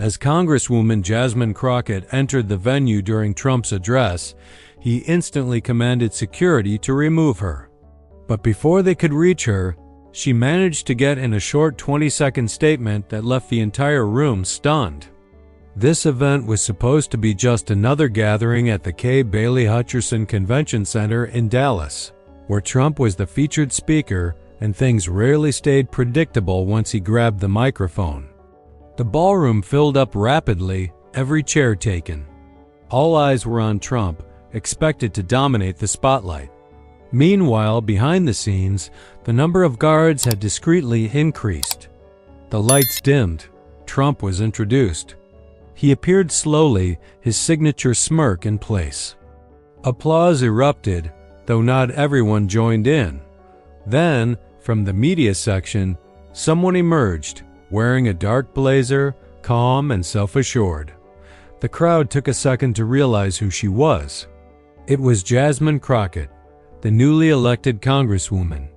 As Congresswoman Jasmine Crockett entered the venue during Trump's address, he instantly commanded security to remove her. But before they could reach her, she managed to get in a short 20-second statement that left the entire room stunned. This event was supposed to be just another gathering at the K. Bailey Hutcherson Convention Center in Dallas, where Trump was the featured speaker, and things rarely stayed predictable once he grabbed the microphone. The ballroom filled up rapidly, every chair taken. All eyes were on Trump, expected to dominate the spotlight. Meanwhile, behind the scenes, the number of guards had discreetly increased. The lights dimmed. Trump was introduced. He appeared slowly, his signature smirk in place. Applause erupted, though not everyone joined in. Then, from the media section, someone emerged, wearing a dark blazer, calm and self-assured. The crowd took a second to realize who she was. It was Jasmine Crockett, the newly elected Congresswoman,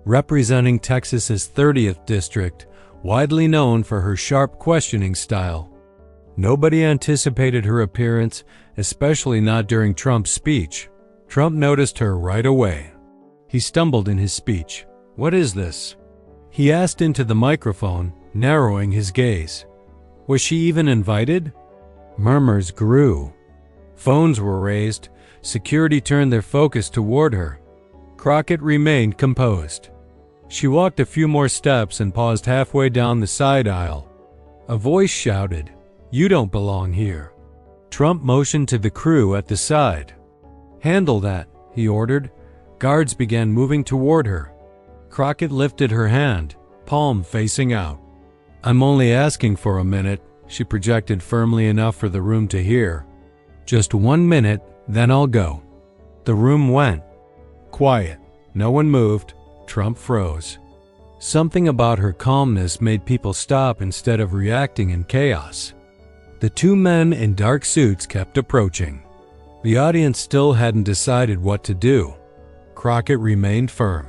representing Texas's 30th District, widely known for her sharp questioning style. Nobody anticipated her appearance, especially not during Trump's speech. Trump noticed her right away. He stumbled in his speech. "What is this?" He asked into the microphone, narrowing his gaze. Was she even invited? Murmurs grew. Phones were raised. Security turned their focus toward her. Crockett remained composed. She walked a few more steps and paused halfway down the side aisle. A voice shouted, "You don't belong here." Trump motioned to the crew at the side. "Handle that," he ordered. Guards began moving toward her. Crockett lifted her hand, palm facing out. "I'm only asking for a minute," she projected firmly enough for the room to hear. "Just 1 minute, then I'll go." The room went quiet. No one moved. Trump froze. Something about her calmness made people stop instead of reacting in chaos. The two men in dark suits kept approaching. The audience still hadn't decided what to do. Crockett remained firm.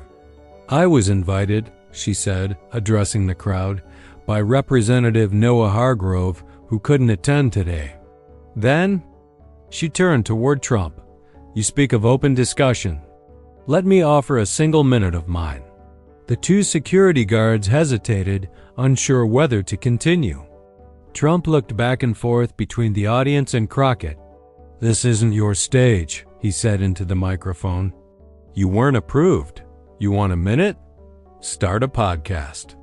"I was invited," she said, addressing the crowd, "by Representative Noah Hargrove, who couldn't attend today." Then, she turned toward Trump. "You speak of open discussion. Let me offer a single minute of mine." The two security guards hesitated, unsure whether to continue. Trump looked back and forth between the audience and Crockett. "This isn't your stage," he said into the microphone. "You weren't approved. You want a minute? Start a podcast."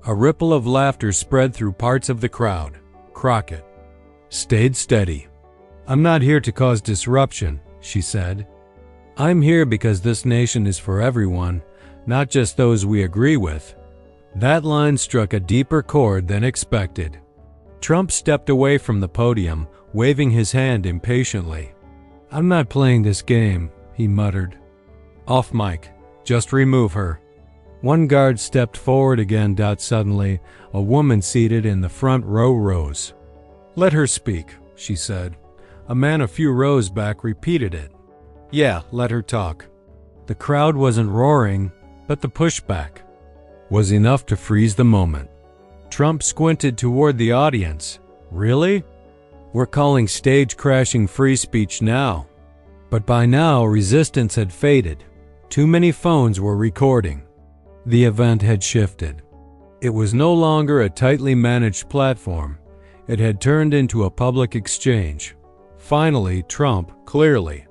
A ripple of laughter spread through parts of the crowd. Crockett stayed steady. "I'm not here to cause disruption," she said. "I'm here because this nation is for everyone, not just those we agree with." That line struck a deeper chord than expected. Trump stepped away from the podium, waving his hand impatiently. "I'm not playing this game," he muttered. "Off mic. Just remove her." One guard stepped forward again. Suddenly, a woman seated in the front row rose. "Let her speak," she said. A man a few rows back repeated it. "Yeah, let her talk." The crowd wasn't roaring, but the pushback was enough to freeze the moment. Trump squinted toward the audience. "Really? We're calling stage-crashing free speech now." But by now, resistance had faded. Too many phones were recording. The event had shifted. It was no longer a tightly managed platform. It had turned into a public exchange. Finally, Trump, clearly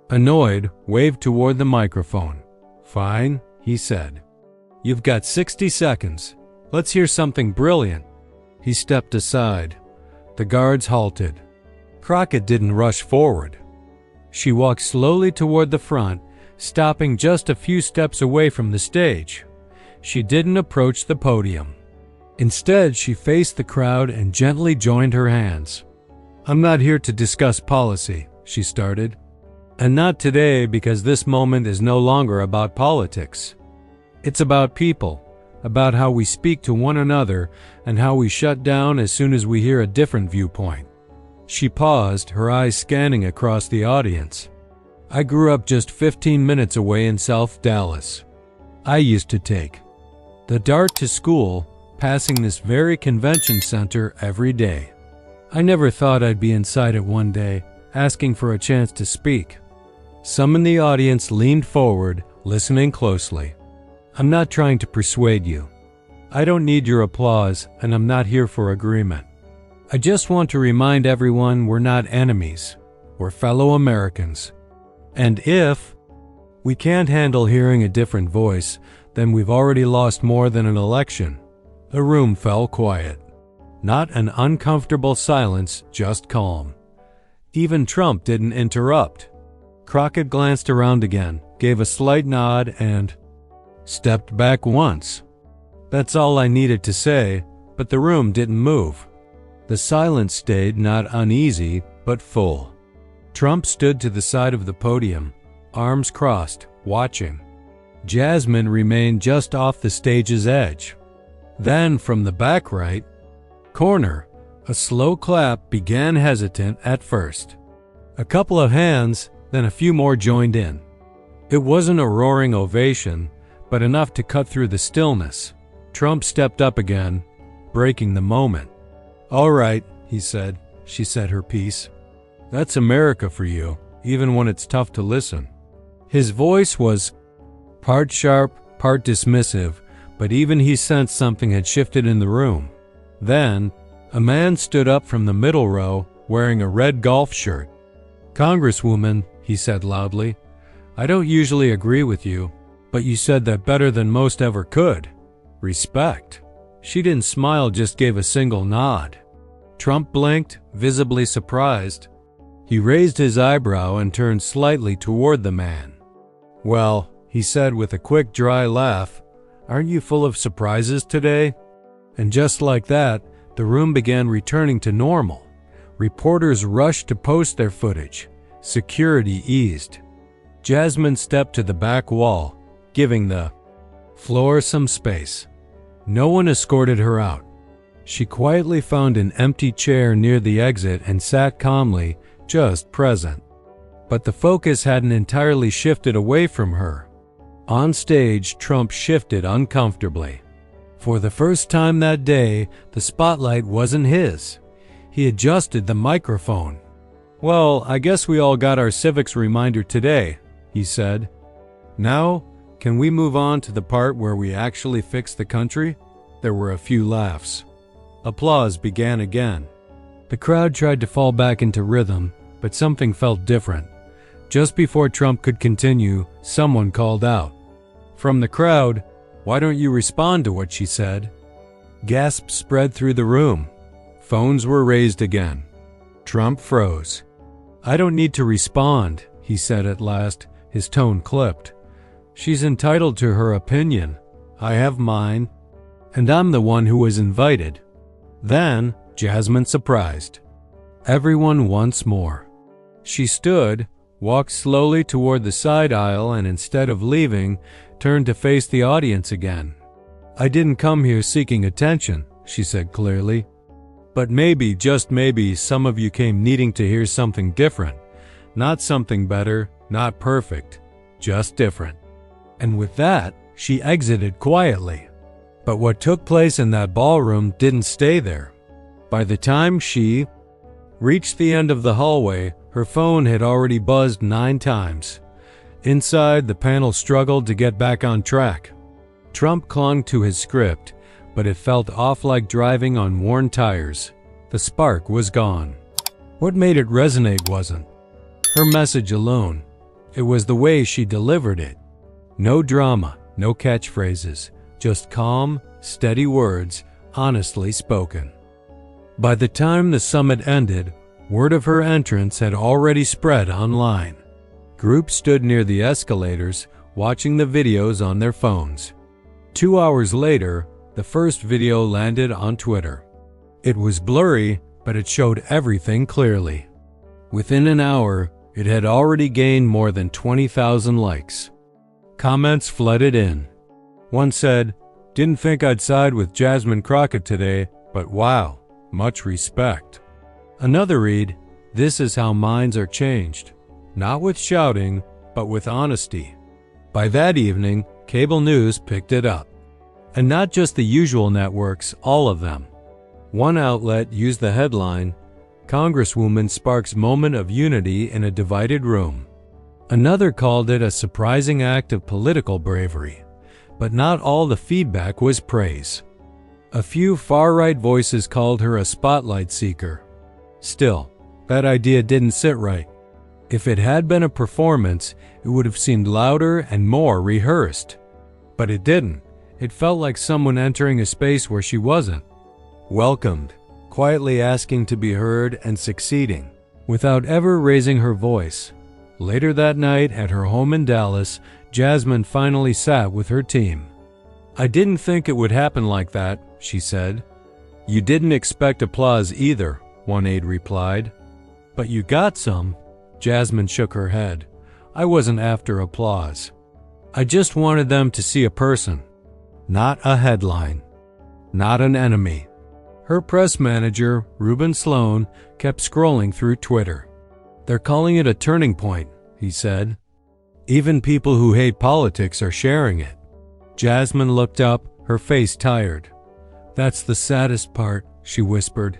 annoyed, waved toward the microphone. "Fine," he said. "You've got 60 seconds. Let's hear something brilliant." He stepped aside. The guards halted. Crockett didn't rush forward. She walked slowly toward the front, stopping just a few steps away from the stage. She didn't approach the podium. Instead, she faced the crowd and gently joined her hands. "I'm not here to discuss policy," she started. "And not today, because this moment is no longer about politics. It's about people, about how we speak to one another and how we shut down as soon as we hear a different viewpoint." She paused, her eyes scanning across the audience. "I grew up just 15 minutes away in South Dallas. I used to take the DART to school, passing this very convention center every day. I never thought I'd be inside it one day, asking for a chance to speak. Some in the audience leaned forward, listening closely. I'm not trying to persuade you. I don't need your applause, and I'm not here for agreement. I just want to remind everyone we're not enemies. We're fellow Americans. And if we can't handle hearing a different voice, then we've already lost more than an election. The room fell quiet. Not an uncomfortable silence, just calm. Even Trump didn't interrupt. Crockett glanced around again, gave a slight nod, and stepped back once. That's all I needed to say, but the room didn't move. The silence stayed not uneasy, but full. Trump stood to the side of the podium, arms crossed, watching. Jasmine remained just off the stage's edge. Then, from the back right corner, a slow clap began, hesitant at first. A couple of hands, then a few more joined in. It wasn't a roaring ovation, but enough to cut through the stillness. Trump stepped up again, breaking the moment. "All right," he said. She said her piece. "That's America for you, even when it's tough to listen." His voice was part sharp, part dismissive, but even he sensed something had shifted in the room. Then, a man stood up from the middle row, wearing a red golf shirt. "Congresswoman," he said loudly, "I don't usually agree with you, but you said that better than most ever could. Respect." She didn't smile, just gave a single nod. Trump blinked, visibly surprised. He raised his eyebrow and turned slightly toward the man. "Well," he said with a quick, dry laugh, "aren't you full of surprises today?" And just like that, the room began returning to normal. Reporters rushed to post their footage. Security eased. Jasmine stepped to the back wall, giving the floor some space. No one escorted her out. She quietly found an empty chair near the exit and sat calmly, just present. But the focus hadn't entirely shifted away from her. On stage, Trump shifted uncomfortably. For the first time that day, the spotlight wasn't his. He adjusted the microphone. "Well, I guess we all got our civics reminder today," he said. "Now, can we move on to the part where we actually fix the country?" There were a few laughs. Applause began again. The crowd tried to fall back into rhythm, but something felt different. Just before Trump could continue, someone called out. From the crowd, "Why don't you respond to what she said?" Gasps spread through the room. Phones were raised again. Trump froze. "I don't need to respond," he said at last, his tone clipped. "She's entitled to her opinion. I have mine. And I'm the one who was invited." Then, Jasmine surprised everyone once more. She stood, walked slowly toward the side aisle, and instead of leaving, turned to face the audience again. "I didn't come here seeking attention," she said clearly. "But maybe, just maybe, some of you came needing to hear something different. Not something better, not perfect, just different." And with that, she exited quietly. But what took place in that ballroom didn't stay there. By the time she reached the end of the hallway, her phone had already buzzed 9 times. Inside, the panel struggled to get back on track. Trump clung to his script, but it felt off like driving on worn tires. The spark was gone. What made it resonate wasn't her message alone. It was the way she delivered it. No drama, no catchphrases, just calm, steady words, honestly spoken. By the time the summit ended, word of her entrance had already spread online. Groups stood near the escalators, watching the videos on their phones. 2 hours later, the first video landed on Twitter. It was blurry, but it showed everything clearly. Within an hour, it had already gained more than 20,000 likes. Comments flooded in. One said, "Didn't think I'd side with Jasmine Crockett today, but wow, much respect." Another read, "This is how minds are changed. Not with shouting, but with honesty." By that evening, cable news picked it up. And not just the usual networks, all of them. One outlet used the headline, Congresswoman sparks moment of unity in a divided room. Another called it a surprising act of political bravery, but not all the feedback was praise. A few far-right voices called her a spotlight seeker. Still, that idea didn't sit right. If it had been a performance, it would have seemed louder and more rehearsed. But it didn't. It felt like someone entering a space where she wasn't. Welcomed, quietly asking to be heard and succeeding, without ever raising her voice. Later that night, at her home in Dallas, Jasmine finally sat with her team. "I didn't think it would happen like that," she said. "You didn't expect applause either," one aide replied. "But you got some." Jasmine shook her head. "I wasn't after applause. I just wanted them to see a person, not a headline, not an enemy." Her press manager, Ruben Sloan, kept scrolling through Twitter. "They're calling it a turning point," he said. "Even people who hate politics are sharing it." Jasmine looked up, her face tired. "That's the saddest part," she whispered.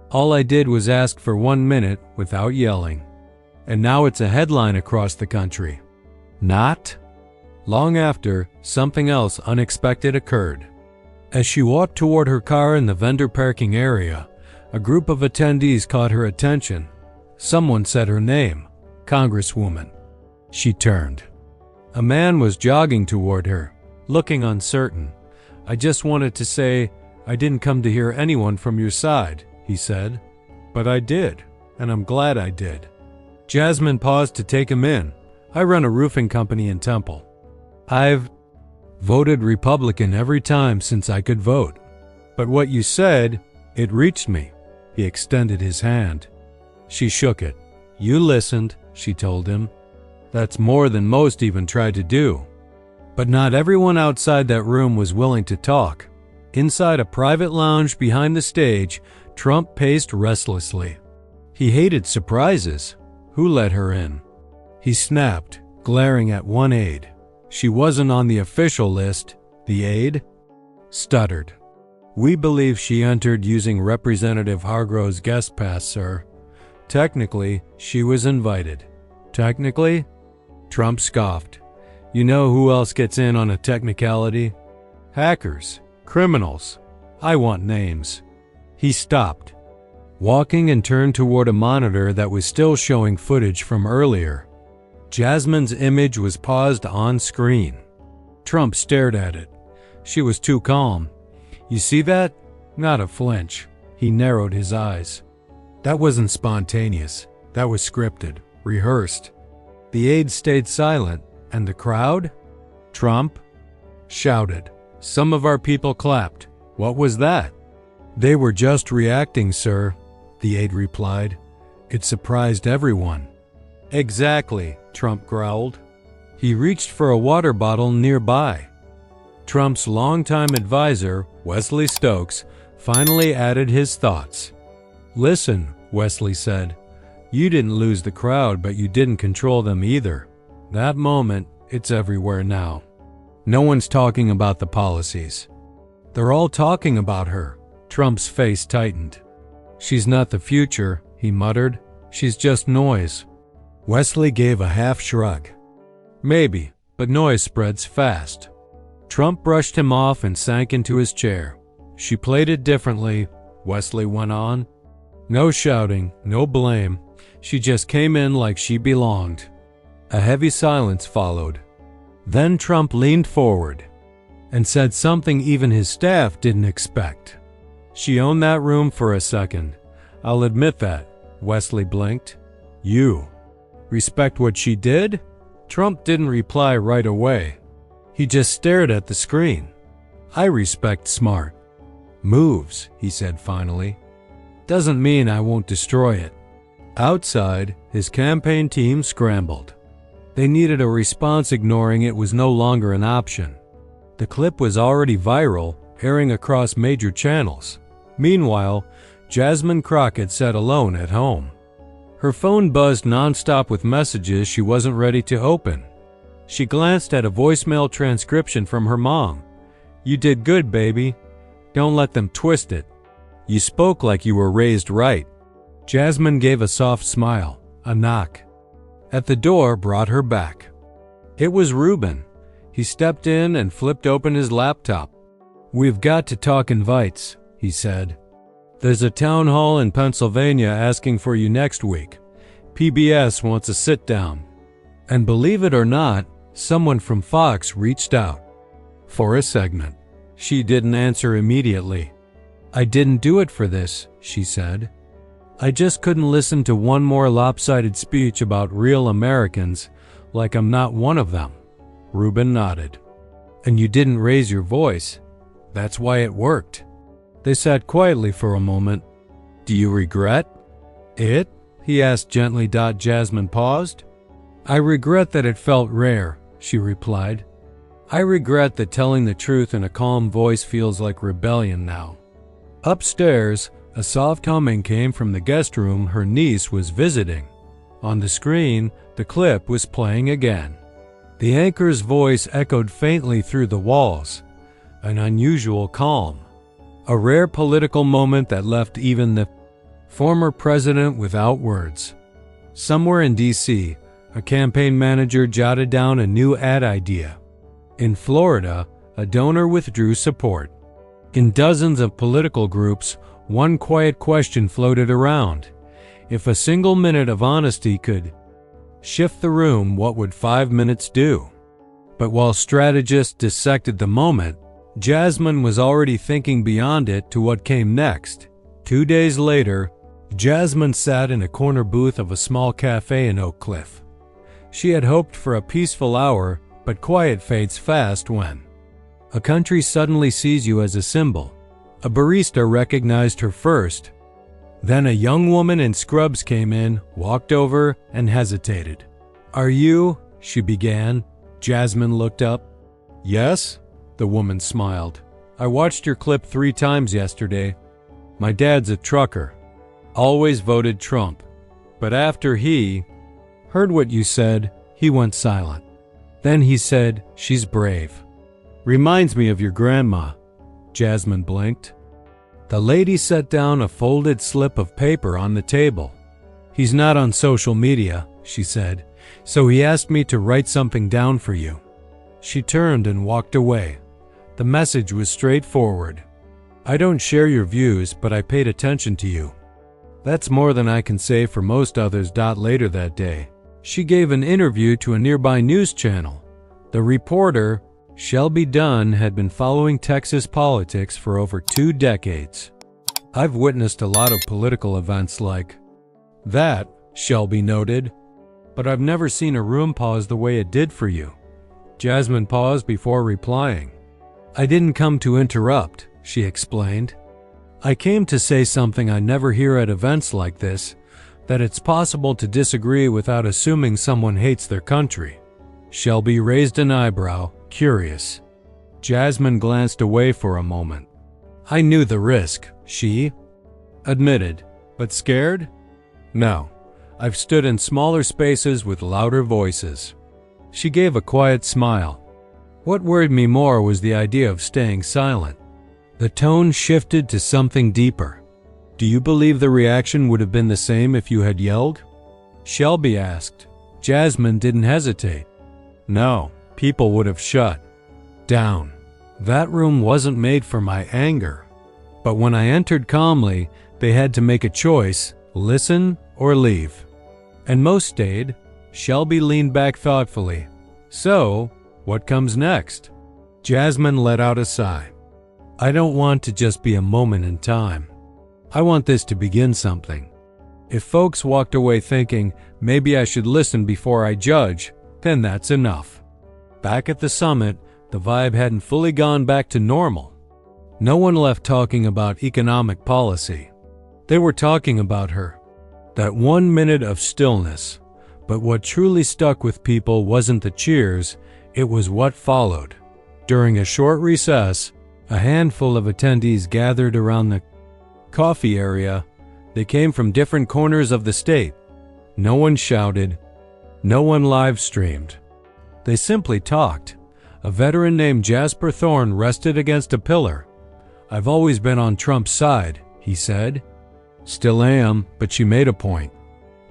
"All I did was ask for 1 minute without yelling. And now it's a headline across the country." Not long after, something else unexpected occurred. As she walked toward her car in the vendor parking area, a group of attendees caught her attention. Someone said her name, Congresswoman. She turned. A man was jogging toward her, looking uncertain. "I just wanted to say, I didn't come to hear anyone from your side," he said. "But I did, and I'm glad I did." Jasmine paused to take him in. "I run a roofing company in Temple. I've voted Republican every time since I could vote. But what you said, it reached me." He extended his hand. She shook it. "You listened," she told him. "That's more than most even tried to do." But not everyone outside that room was willing to talk. Inside a private lounge behind the stage, Trump paced restlessly. He hated surprises. Who let her in? He snapped, glaring at one aide. She wasn't on the official list. The aide stuttered. "We believe she entered using Representative Hargrove's guest pass, sir. Technically, she was invited." "Technically?" Trump scoffed. "You know who else gets in on a technicality? Hackers, criminals. I want names." He stopped, walking and turned toward a monitor that was still showing footage from earlier. Jasmine's image was paused on screen. Trump stared at it. She was too calm. "You see that? Not a flinch." He narrowed his eyes. "That wasn't spontaneous. That was scripted, rehearsed." The aide stayed silent, and the crowd? Trump shouted. "Some of our people clapped." "What was that?" "They were just reacting, sir," the aide replied. "It surprised everyone." "Exactly," Trump growled. He reached for a water bottle nearby. Trump's longtime advisor, Wesley Stokes, finally added his thoughts. "Listen," Wesley said. "You didn't lose the crowd, but you didn't control them either. That moment, it's everywhere now. No one's talking about the policies. They're all talking about her." Trump's face tightened. "She's not the future," he muttered. "She's just noise." Wesley gave a half shrug. "Maybe, but noise spreads fast." Trump brushed him off and sank into his chair. "She played it differently," Wesley went on. "No shouting, no blame. She just came in like she belonged." A heavy silence followed. Then Trump leaned forward and said something even his staff didn't expect. "She owned that room for a second. I'll admit that," Wesley blinked. "You respect what she did?" Trump didn't reply right away. He just stared at the screen. "I respect smart moves," he said finally. "Doesn't mean I won't destroy it." Outside, his campaign team scrambled. They needed a response. Ignoring it was no longer an option. The clip was already viral, airing across major channels. Meanwhile, Jasmine Crockett sat alone at home. Her phone buzzed nonstop with messages she wasn't ready to open. She glanced at a voicemail transcription from her mom. "You did good, baby. Don't let them twist it. You spoke like you were raised right." Jasmine gave a soft smile. A knock at the door brought her back. It was Reuben. He stepped in and flipped open his laptop. "We've got to talk invites," he said. "There's a town hall in Pennsylvania asking for you next week. PBS wants a sit-down." And believe it or not, someone from Fox reached out for a segment. She didn't answer immediately. "I didn't do it for this," she said. "I just couldn't listen to one more lopsided speech about real Americans like I'm not one of them." Reuben nodded. "And you didn't raise your voice. That's why it worked." They sat quietly for a moment. "Do you regret it?" he asked gently. Jasmine paused. "I regret that it felt rare," she replied. "I regret that telling the truth in a calm voice feels like rebellion now." Upstairs, a soft humming came from the guest room her niece was visiting. On the screen, the clip was playing again. The anchor's voice echoed faintly through the walls, an unusual calm, a rare political moment that left even the former president without words. Somewhere in D.C., a campaign manager jotted down a new ad idea. In Florida, a donor withdrew support. In dozens of political groups, one quiet question floated around. If a single minute of honesty could shift the room, what would 5 minutes do? But while strategists dissected the moment, Jasmine was already thinking beyond it to what came next. 2 days later, Jasmine sat in a corner booth of a small cafe in Oak Cliff. She had hoped for a peaceful hour, but quiet fades fast when a country suddenly sees you as a symbol. A barista recognized her first. Then a young woman in scrubs came in, walked over, and hesitated. "Are you?" she began. Jasmine looked up. "Yes?" the woman smiled. "I watched your clip 3 times yesterday. My dad's a trucker. Always voted Trump. But after he heard what you said, he went silent. Then he said, 'She's brave. Reminds me of your grandma.'" Jasmine blinked. The lady set down a folded slip of paper on the table. "He's not on social media," she said, "so he asked me to write something down for you." She turned and walked away. The message was straightforward. "I don't share your views, but I paid attention to you. That's more than I can say for most others." Later that day, she gave an interview to a nearby news channel. The reporter, Shelby Dunn, had been following Texas politics for over 2 decades. "I've witnessed a lot of political events like that," Shelby noted, "but I've never seen a room pause the way it did for you." Jasmine paused before replying. "I didn't come to interrupt," she explained. "I came to say something I never hear at events like this, that it's possible to disagree without assuming someone hates their country." Shelby raised an eyebrow, curious. Jasmine glanced away for a moment. "I knew the risk," she admitted. "But scared? No. I've stood in smaller spaces with louder voices." She gave a quiet smile. "What worried me more was the idea of staying silent." The tone shifted to something deeper. "Do you believe the reaction would have been the same if you had yelled?" Shelby asked. Jasmine didn't hesitate. "No, people would have shut down. That room wasn't made for my anger. But when I entered calmly, they had to make a choice, listen or leave. And most stayed." Shelby leaned back thoughtfully. "So, what comes next?" Jasmine let out a sigh. "I don't want to just be a moment in time. I want this to begin something. If folks walked away thinking, maybe I should listen before I judge, then that's enough." Back at the summit, the vibe hadn't fully gone back to normal. No one left talking about economic policy. They were talking about her. That 1 minute of stillness. But what truly stuck with people wasn't the cheers, it was what followed. During a short recess, a handful of attendees gathered around the coffee area. They came from different corners of the state. No one shouted. No one live-streamed. They simply talked. A veteran named Jasper Thorne rested against a pillar. "I've always been on Trump's side," he said. Still am, but she made a point.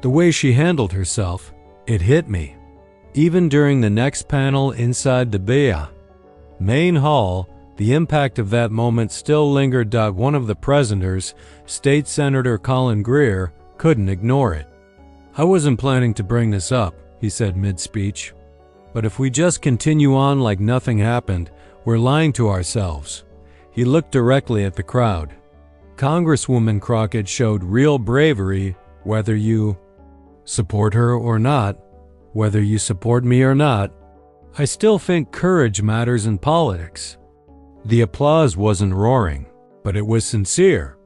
The way she handled herself, it hit me. Even during the next panel inside the BEA main hall, the impact of that moment still lingered. One of the presenters, State Senator Colin Greer, couldn't ignore it. I wasn't planning to bring this up, he said mid-speech. But if we just continue on like nothing happened, we're lying to ourselves. He looked directly at the crowd. Congresswoman Crockett showed real bravery, whether you support her or not, whether you support me or not. I still think courage matters in politics. The applause wasn't roaring, but it was sincere,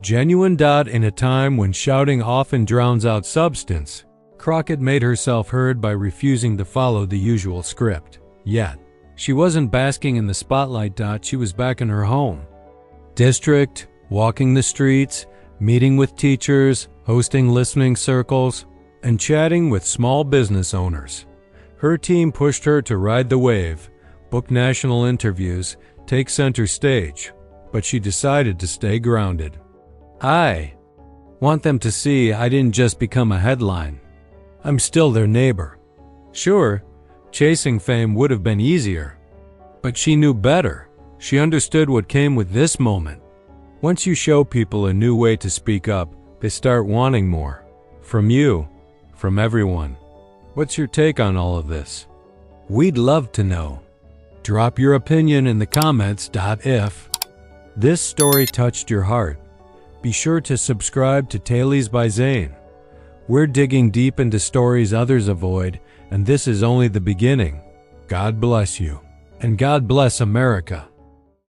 genuine. In a time when shouting often drowns out substance, Crockett made herself heard by refusing to follow the usual script. Yet, she wasn't basking in the spotlight. She was back in her home district, walking the streets, meeting with teachers, hosting listening circles, and chatting with small business owners. Her team pushed her to ride the wave, book national interviews, take center stage, but she decided to stay grounded. I want them to see I didn't just become a headline. I'm still their neighbor. Sure, chasing fame would have been easier, but she knew better. She understood what came with this moment. Once you show people a new way to speak up, they start wanting more. From you, from everyone. What's your take on all of this? We'd love to know. Drop your opinion in the comments. If this story touched your heart, be sure to subscribe to Tales by Zane. We're digging deep into stories others avoid, and this is only the beginning. God bless you, and God bless America.